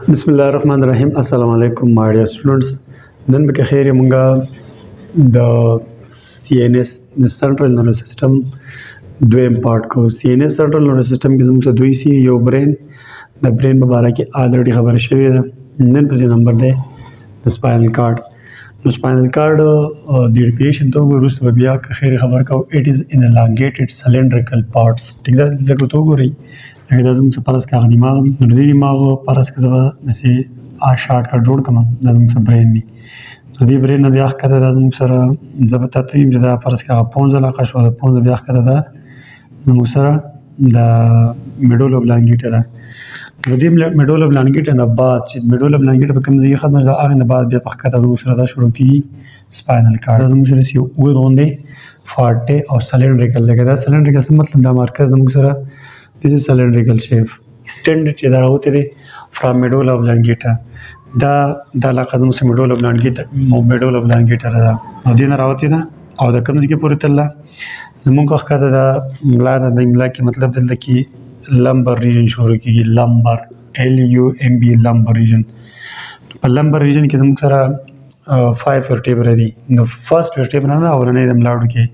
بسم الله الرحمن الرحیم. السلام علیکم my dear students. نن به خیر مونږه د CNS د سنټرل نروس سیستم دویم پارت کو. CNS سنټرل نروس سیستم کې زموږ ته دوی سی یو برین د برین په اړه کې الریډي خبره شوې ده. نن په نمبر ده د سپاینل کارډ. نو سپاینل کارډ د ډیفینیشن ته وروسته بیا خیر خبر کو. اټ از ان elongated cylindrical parts. ټیک ده لکه تو ګوري دا زموږ پرس کا دماغ دی. نو د دماغ پرس کې زما نسي شارټ کټ جوړ کړم د زموږ برین دی. نو دې برین نه بیا کته د زموږ سره ضبط ترتیب دا پرس کا 15 علاقه شو د 15 بیا کته دا زموږ سره د میډول اوبلانګیټا ده. نو دې میډول اوبلانګیټا نه بعد چې میډول اوبلانګیټا په کوم ځای ختمه ده هغه نه بعد بیا په کته زموږ سره دا شروع کیږي سپاینل کارډ. زموږ سره سی وګورئ فارټه او سلندریکل لګا دا سلندریکل څه مطلب دا مرکز زموږ سره this is cylindrical shape extended چې دا راوته دي from medulla oblongata دا علاقه زموږ سره medulla oblongata ده او دې نه راوته ده او د کوم ځای کې پورې تلله زموږ وخت دا ملا د ملا کې مطلب دلته کې lumbar region شروع کیږي. lumbar LUMB lumbar region. په lumbar region کې زموږ سره 5 vertebrae دي. نو فرست vertebra نه اورنۍ د ملاړو کې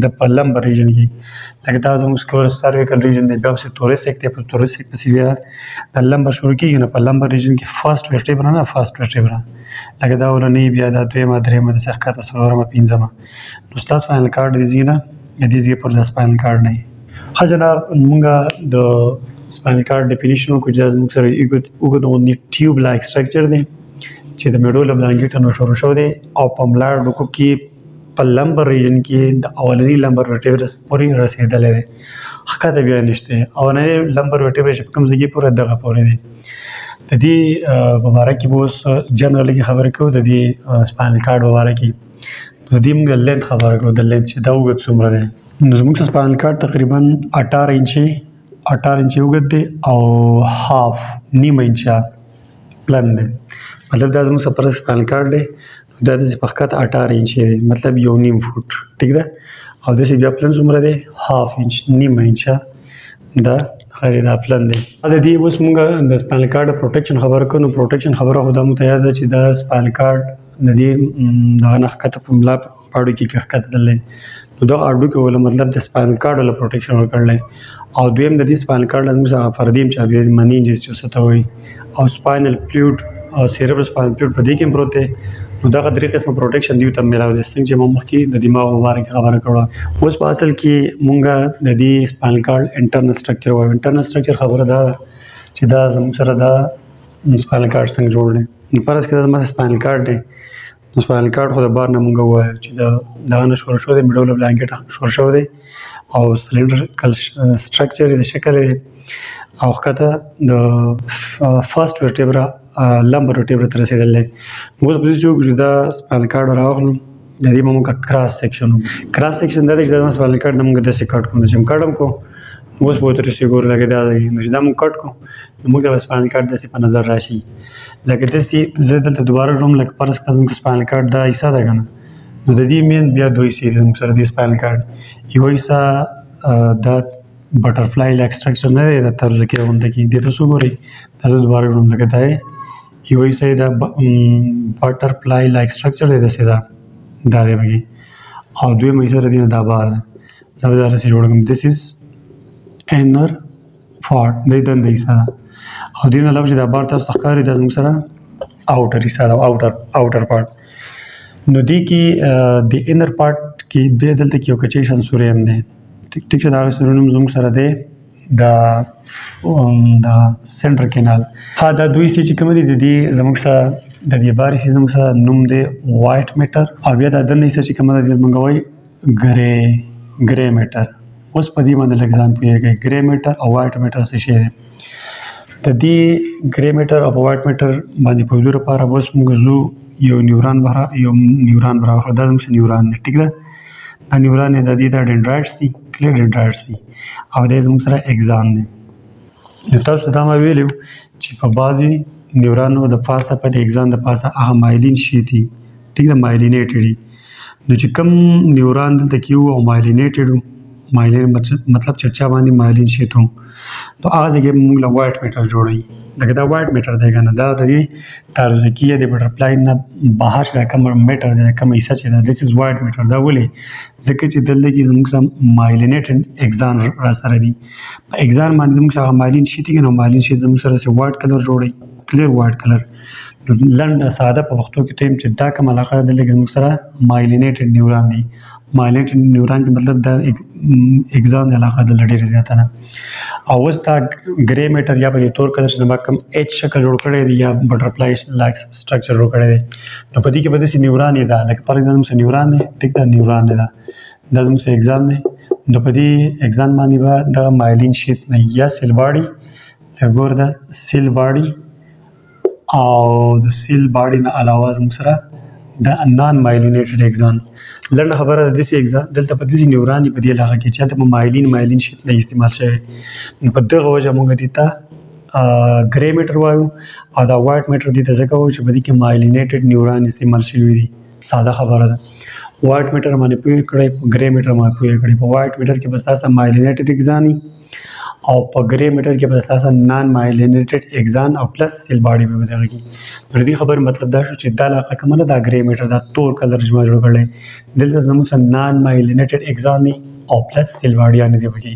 د په lumbar region کې لکه دا زموږ سکور سرویکل ریجن دی. بیا په توریسک ته په توریسک پسې بیا د لمبر شروع کیږي. نو په لمبر ریجن کې فرست ورټیبرا نه فرست ورټیبرا لکه دا ولنی بیا د دویمه درېمه د څخه څلورمه پنځمه. نو ستاسو سپاینل کارډ دی زینا د دې پر د سپاینل کارډ نه ها جناب موږ د سپاینل کارډ ډیفینیشن کو چې موږ سره وګورو ټیوب لایک سټرکچر دی چې د میډول اوبلانګیټا نو شروع شو دی او په ملاړ ډوکو کې په لمبر ریجن کې د اولنی لمبر ورټیبرا پورې رسیدلې ده. خکته بیا نشته اولنی لمبر ورټیبرا چې کوم ځای پورې دغه پورې ده. د دې مبارک کې بوس جنرالي خبرې کوو د دې سپاینل کارډ مبارک کې د دې موږ لنت خبرې کوو د لنت چې دا وګت څومره ده. نو زموږ سپاینل کارډ تقریبا 18 انچ وګت دی او هاف نیمه انچ پلان دی. مطلب دا زموږ سپر سپاینل کارډ دی دا د پخکت 18 انچ دی مطلب یو نیم فوټ ټیک ده او د سی بیا پلان څومره دی هاف انچ نیمه انچ دا خیر دا پلان دی. دا دې اوس موږ د سپاینل کارډ پروټیکشن خبر کوو. پروټیکشن خبره خو دا متیا ده چې دا سپاینل کارډ د دې دغه نه ښکته په ملا پاړو کې ښکته دلې نو دا اډو کې ول مطلب د سپاینل کارډ ول پروټیکشن ورکړل او دویم د دې سپاینل کارډ موږ فردیم چې بیا منینجز چې څه ته وي او سپاینل فلوید او سیریبرال سپاینل فلوید په دې کې پروت دی. نو دا درې قسمه پروټیکشن دی ته ملاو دي څنګه چې مخکې د دماغ مبارک خبره کړو. اوس په اصل کې مونږه د دې سپاینل کارډ انټرنل سټرکچر وایو. انټرنل سټرکچر خبره دا چې دا زموږ سره دا سپاینل کارډ څنګه جوړ دی. فرض کړئ دا سپاینل کارډ دی. نو سپاینل کارډ خو د بار نه مونږ وایو چې دا نه شروع شو دی میډول اوبلانګیټا شروع شو دی او سلندریکل سټرکچر د شکل او کته د فرست ورټیبرا لمبر ورټیبرا تر رسیدلې. موږ په دې چې دا سپاینل کارډ راغلو د دې موږ کراس سیکشن دا د سپاینل کارډ موږ د سیکټ کوم چې کارډم کو اوس په تر څو ګور لګی دا نو دا موږ کټ کو موږ د سپاینل کارډ د په نظر راشي لکه د سي زه دلته دوباره روم لکه پرس کزم سپاینل کارډ دا حصہ ده کنه نو د دې مین بیا دوی سي موږ سره د سپاینل کارډ یو حصہ د بټرفلای لایک سټرکچر نه دی د طرز کې ونده کې د تاسو ګوري تاسو دوباره روم لګی دا یو حصہ د بټرفلای لایک سټرکچر دی د سیدا دا دی بګي او دوی مې سره دی دا بار دا زبردست جوړ کوم. دیس از انر فارټ د دند حصہ او دین علاوه چې دا بار تاسو ښکاري د موږ سره اوټر حصہ دا اوټر پارت نو دی کې د انر پارت کې د دلته کې یو کچېشن سوریم دی ټیک چې دا سورونم زموږ سره دی دا سنټر کینال ها دا دوی سي چې کوم دي د دې زموږ سره د دې باري سي زموږ سره نوم دی وایټ میټر او بیا دا د نه سي چې کوم دي موږ وایي ګری میټر. اوس په دې باندې لګزان پیږي ګری میټر او وایټ میټر څه شي د دې ګری میټر او وایټ میټر باندې په دې لپاره اوس موږ زو یو نیورون بره دا زموږ نیورون ټیک ده. دا نیورون د دې د ډندرایټس دي کلیر ډندرایټس دي او د زموږ سره اگزام دي. نو تاسو ته ما ویلو چې په بازي نیورونو د پاسه په اگزام د پاسه هغه مایلین شي دي ټیک ده مایلینیټډ دي. نو چې کوم نیورون دلته کیو او مایلینیټډ مایلین مطلب چرچا باندې مایلین شي ته نو هغه ځای موږ له وایټ میټر جوړوي لکه دا وایټ میټر دی که نه دا د دې تاروزکیه د بټرفلای نه بهر چې دا کوم میټر دی کوم حصه چې ده دس از وایټ میټر دا ولې ځکه چې دلته کې زموږ سره مایلینیټډ اکسان را سره دي په اکسان باندې زموږ سره مایلین شیټ دی که نو مایلین شیټ زموږ سره وایټ کلر جوړوي کلیر وایټ کلر لنډ ساده په پښتو کې ته چې دا کوم علاقه ده دلته کې زموږ سره مایلینیټډ نیوران دي مایلینیټډ نیوران کې مطلب دا اکسان علاقه د ډېره زیاته نه او اوس دا ګرې میټر یا په دې تور کلر چې زما کوم ایچ شکل جوړ کړی دی یا بټرفلای لایک سټرکچر جوړ کړی دی نو په دې کې به داسې نیوران یې ده لکه پر ایگزامپل زموږ نیوران دی ټیک دا نیوران دی دا زموږ اکسان دی نو په دې اکسان باندې به دغه مایلین شیټ نه یا سیل باډي ګور دا سیل باډي او د سیل باډي نه علاوه زموږ سره د نان مایلینیټډ اکسان لنډه خبره ده داسې اکسان دلته په داسې نیوران دي په دې علاقه کې چې هلته په مایلین شیټ نه استعمال شوی نو په دغه وجه موږ دې ته ګرې میټر وایو او دا وایټ میټر دې ته ځکه وایو چې په دې کې مایلینیټډ نیوران استعمال شوي دي ساده خبره ده وایټ میټر باندې پوه کړئ په ګرې میټر باندې پوه کړئ په وایټ میټر کې به ستاسو مایلینیټډ اکسان او په ګرې میټر کې به ستاسو نان مایلینیټډ اکسان او پلس سیل باډي به دغه کې نو دې خبر مطلب دا شو چې دا علاقه کومه ده دا ګرې میټر دا تور کلر جمع جوړ کړی دلته زموږ سره نان مایلینیټډ اکسان دي او پلس سیل باډیانې دي پکې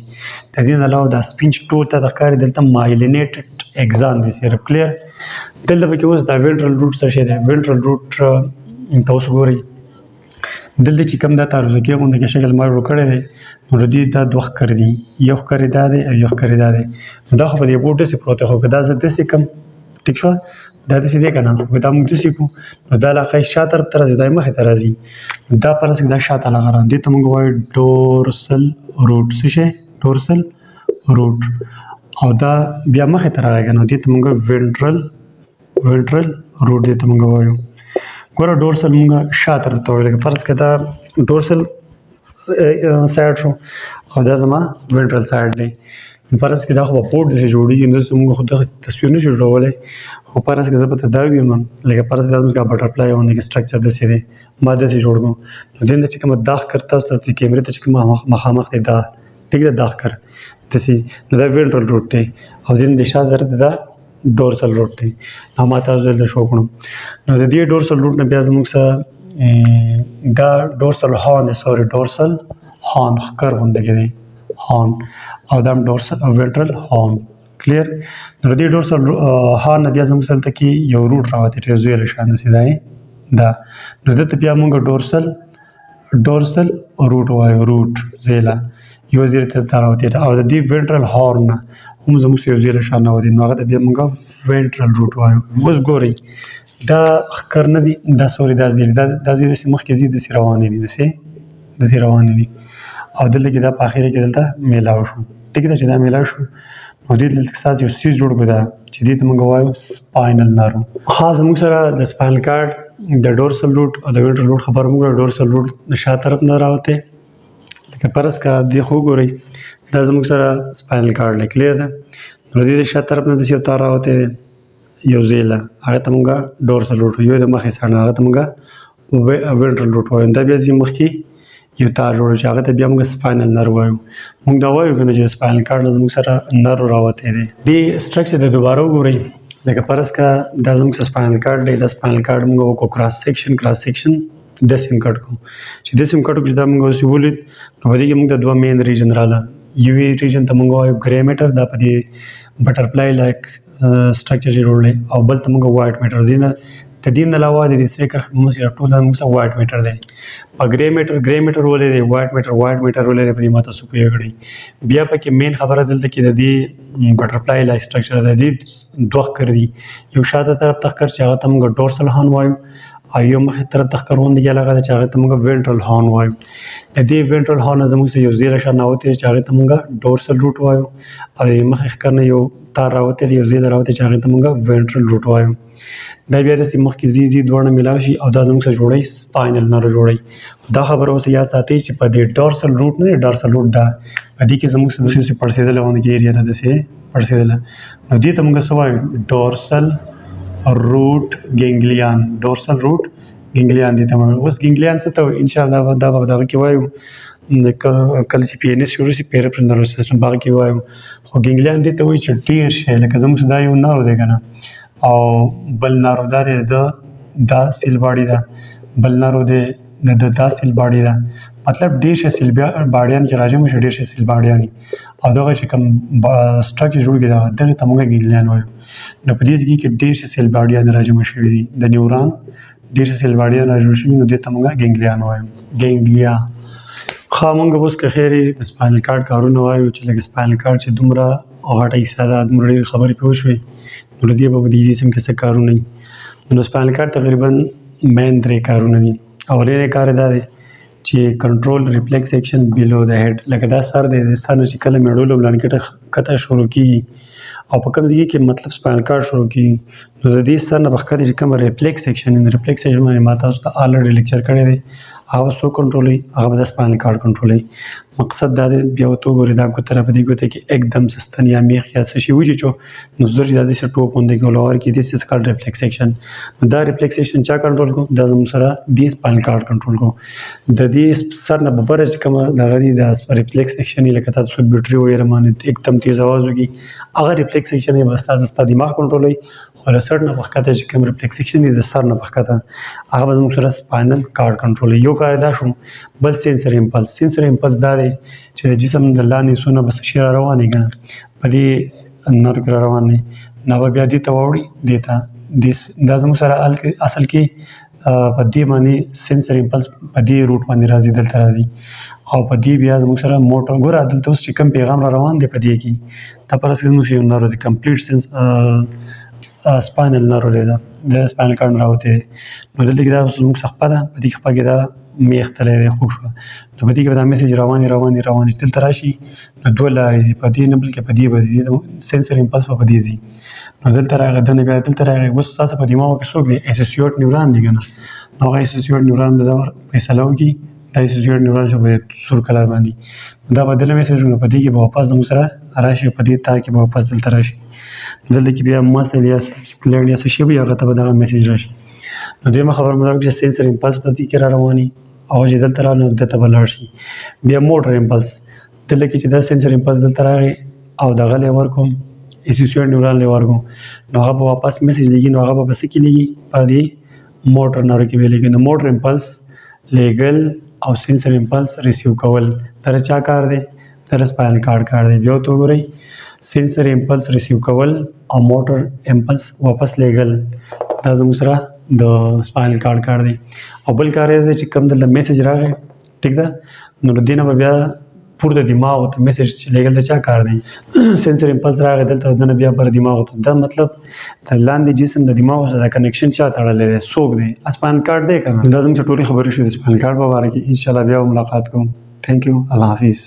د دې نه علاوه دا سپینچ ټول ته د ښکاري دلته مایلینیټډ اکسان دي صرف کلیر دلته پکې اوس دا وینټرل روټ څه شی دی وینټرل روټ تاسو ګورئ دلته چې کوم دا تاروزکیه غوندې کې شکل ما جوړ کړی دی نو د دې دا دوه ښکاري دي یو ښکاري دا دی او یو ښکاري دا دی نو دا خو په دې بورډ داسې پروت دی خو که دا زه داسې کړم ټیک شوه دا داسې دی که نه خو دا موږ داسې کړو نو دا علاقه یې شا طرف ته راځي دا یې مخې ته راځي دا فرض کړه دا شاته علاقه راځي دې ته موږ وایو ډورسل روټ څه شی ډورسل روټ او دا بیا مخې ته راغی که نو دې ته موږ وینټرل روټ دې ته موږ وایو ګوره ډورسل موږ شا طرف ته وایو لکه فرض کړه دا ډورسل سایډ شو او دا زما وینټرل سایډ دی فرض کړه دا خو په پورټ داسې جوړېږي نو داسې موږ خو دغه تصویر نه شو جوړولی خو فرض کړه زه به ته دا ویم لکه فرض کړه زموږ بټرفلای غوندې کې سټرکچر داسې دی ما داسې جوړ کړو نو دې نه چې کومه دا ښکر تاسو ته کیمرې ته چې کومه مخامخ دی دا ټیک ده دا ښکر داسې نو دا وینټرل روټ دی او دې نه د شا طرف دا ډورسل روټ دی نو ما تاسو دلته شو کړو نو د دې ډورسل روټ نه بیا زموږ سره دا ډورسل هارن دی سوري ډورسل هارن ښکر غوندې کې دی هارن او دا ډورسل وینټرل هارن کلیر نو د دې ډورسل هارن نه بیا زموږ سره دلته کې یو روټ راوتی ټریزویل شان داسې دی دا نو دلته بیا موږ ډورسل روټ وایو روټ زیله یو زیره ته راوتی او د دې وینټرل هارن نه هم زموږ سره یو زیره شان راوتی نو هغه ته بیا موږ وینټرل روټ وایو اوس ګورئ دا ښکر نه دي دا سوري دا زیرې دا زیرې داسې مخکې ځي داسې روانې دي داسې روانې دي او دلته کې دا په اخره کې دلته میلاو شو ټیک ده چې دا میلاو شو نو دې دلته ستاسو یو سیز جوړ کړو دا چې دې ته موږ وایو سپاینل نرو خاص زموږ سره د سپاینل کارډ د ډورسل روټ او د وینټرل روټ خبره موږ ډورسل روټ د شا طرف نه راوتی لکه فرض کړه دې خو ګورئ دا زموږ سره سپاینل کارډ دی کلیر ده نو دې د شا طرف نه داسې یو تار راوتی دی یو زیله هغه ته موږ ډورسل روټ یو د مخې سره هغه ته موږ وینټرل روټ وایو دا بیا ځي مخکې یو تار جوړ چې هغه ته بیا موږ سپاینل نر وایو موږ دا وایو که نه چې سپاینل کارډ نه زموږ سره نر راوتی دی دې سټرکچر د دوباره وګورئ لکه فرض کړه دا زموږ سره سپاینل کارډ دی دا سپاینل کارډ موږ وکړو کراس سیکشن داسې هم کټ کړو چې داسې هم کټ کړو چې دا موږ اوس ولید نو په دې کې موږ د دوه مین ریجن راله یوې ریجن ته موږ وایو ګرې میټر دا په دې بټرفلای لایک سټرکچر چې جوړلی او بل ته موږ وایټ میټر د دې نه علاوه د دې سره موږ ټول موږ سره وایټ میټر دی په ګرې میټر ولې دی وایټ میټر ولې دی په دې ما تاسو پوه کړئ بیا پکې مین خبره دلته کې د دې بټرفلای لایک سټرکچر د دې دوه ښکر دي یو شاته طرف ته ښکر چې هغه ته موږ ډورسل هارن وایو او یو مخې طرف ته ښکر غوندې علاقه ده چې هغه ته موږ وینټرل هارن وایو د دې وینټرل هارن نه زموږ سره یو زیره شان راوتی چې هغې ته موږ ډورسل روټ وایو او د مخې ښکر نه یو تار راوتی دی یو زیره راوتی چې هغې ته موږ وینټرل روټ وایو دا بیا داسې مخکې ځي دواړه میلاو شي او دا زموږ سره جوړوي سپاینل نرو جوړوي دا خبره اوس یاد ساتئ چې په دې ډورسل روټ نه ډورسل روټ دا په دې کې زموږ سره داسې پړسېدلی غوندې کې ایریا ده داسې پړسېدله نو دې ته موږ څه وایو ډورسل روټ ګینګلیان دې ته وایو اوس ګینګلیان څه ته وایي انشاءالله دا به دغه کې وایو کله چې پی ان اس شروع شي پیریفرل نروس سیستم باغ کې وایو خو ګینګلیان دې ته وایي چې ډېر شی لکه زموږ دا یو نارو دی که نه او بل نارو دا دی دا سیل باډي ده بل نارو دی د دا سیل باډي ده مطلب ډېر شی سیل باډیان چې راجم شي ډېر شی سیل باډیان او دغه چې کوم سټرکچر جوړ کړي دغه ته موږ ګینګلیان وایو نو په دې کې ډېر شی سیل باډیان راجم شوي دي د نیوران ډېر شی سیل باډیان راجم شوي نو دې ته موږ ګینګلیان وایو ګینګلیا ښه مونږ اوس که خیر د سپاینل کارډ کارونه وایو چې لکه سپاینل کارډ چې دومره غټه حصه ده دومره ډېرې خبرې پرې وشوې نو له دې به په دې جسم کې څه کارونه وي نو سپاینل کارډ تقریبا مین 3 کارونه دي اولنی کار دا دی چې کنټرول ریفلیکس ایکشن بیلو د هیډ لکه دا سر دی د سر نه چې کله میډولو بلانکټه کته شروع کېږي او په کوم ځای کې مطلب سپاینل کارډ شروع کېږي نو د دې سر نه به ښکته چې کوم ریفلیکس ایکشن ریفلیکس ایکشن باندې ما تاسو ته الریډي لیکچر کړی دی هغه څوک کنټرولوي هغه به د سپاینل کارډ کنټرولوي مقصد دا دی بیا ورته وګورئ دا ګوته را په دې ګوته کې एकदम سستن یا میخ یا څه شي وچې نو زر چې دا داسې ټوپ غوندې کې ولور کې دس از کالډ ریفلیکس ایکشن نو دا ریفلیکس ایکشن چا کنټرول کوو دا زموږ سره دې سپاینل کارډ کنټرول کوو د دې سر نه به بره چې کومه دغه دی د ریفلیکس ایکشن یې لکه تاسو بیټري وایي رمانې एकदम تیز اواز وکړي هغه ریفلیکس ایکشن یې به ستا دماغ کنټرولوي خو له سر نه په ښکته چې کوم ریفلیکس ایکشن دی د سر نه په ښکته هغه به زموږ سره سپاینل کارډ کنټرولوي یو کار دا شو بل سینسر امپلس دا دی چې د جسم د لاندې سونه به څه شي را روان وي که نه په دې نرو کې را روان دی نو به بیا دې ته واوړي دې ته دا زموږ سره اصل کې په دې باندې سینسر امپلس په دې روټ باندې راځي دلته راځي او په دې بیا زموږ سره موټر ګوره دلته اوس چې کوم پیغام را روان دی په دې کې دا پر اساس زموږ یو نرو دی کمپلیټ سینس سپاینل نرو دی دا د سپاینل کارډ نه راوتی دی نو دلته کې دا اوس زموږ خپه ده په دې خپه کې دا میخ تللی دی خوږ شوه نو په دې کې به دا میسج روانې دلته راشي نو دوه لارې دي په دې نه بلکې په دې به ځي سینسر امپلس به په دې ځي نو دلته راغی دنه بیا دلته راغی اوس ستاسو په دماغ کې څوک دی اسوسیوټ نیوران دی که نه نو هغه اسوسیوټ نیوران به دا فیصله وکړي دا اسوسیوټ نیوران شو په سور کلر باندې دا به دله میسجونه په دې کې به واپس زموږ سره راشي په دې تار کې به واپس دلته راشي دلته کې بیا مسل یا سپلینډ یا څه شی وي هغه ته به دغه میسج راشي نو دویمه خبره مو دا وکړه چې سینسر امپلس په دې کې را رواني او چې دلته راغلی نو دلته به لاړ شي بیا موټر امپلس دلته کې چې دا سینسر امپلس دلته راغی او دغه لی ورکوم اسوسیوټ نیوران لی ورکوم نو هغه به واپس میسج لیږي نو هغه به په څه کې لیږي په دې موټر نرو کې به لیږي نو موټر امپلس لیږل او سینسر امپلس ریسیو کول دا چا کار دی دا سپاینل کارډ کار دی بیا ورته وګورئ سینسر امپلس ریسیو کول او موټر امپلس واپس لیږل دا زموږ سره د سپاینل کارډ کار دی او بل کار یې دی چې کوم دلته میسج راغی ټیک ده نو د دې نه به بیا پورته دماغ ته میسج چې لیږل د چا کار دی سینسر امپلس راغی دلته دنه بیا پر دماغ ته دا مطلب د لاندې جسم د دماغ سره کنیکشن چا تړلی دی څوک دی سپاینل کارډ دی که نه دا زموږ ټولې خبرې شوې د سپاینل کارډ په باره کې انشاءالله بیا ملاقات کوم تھینک یو الله حافظ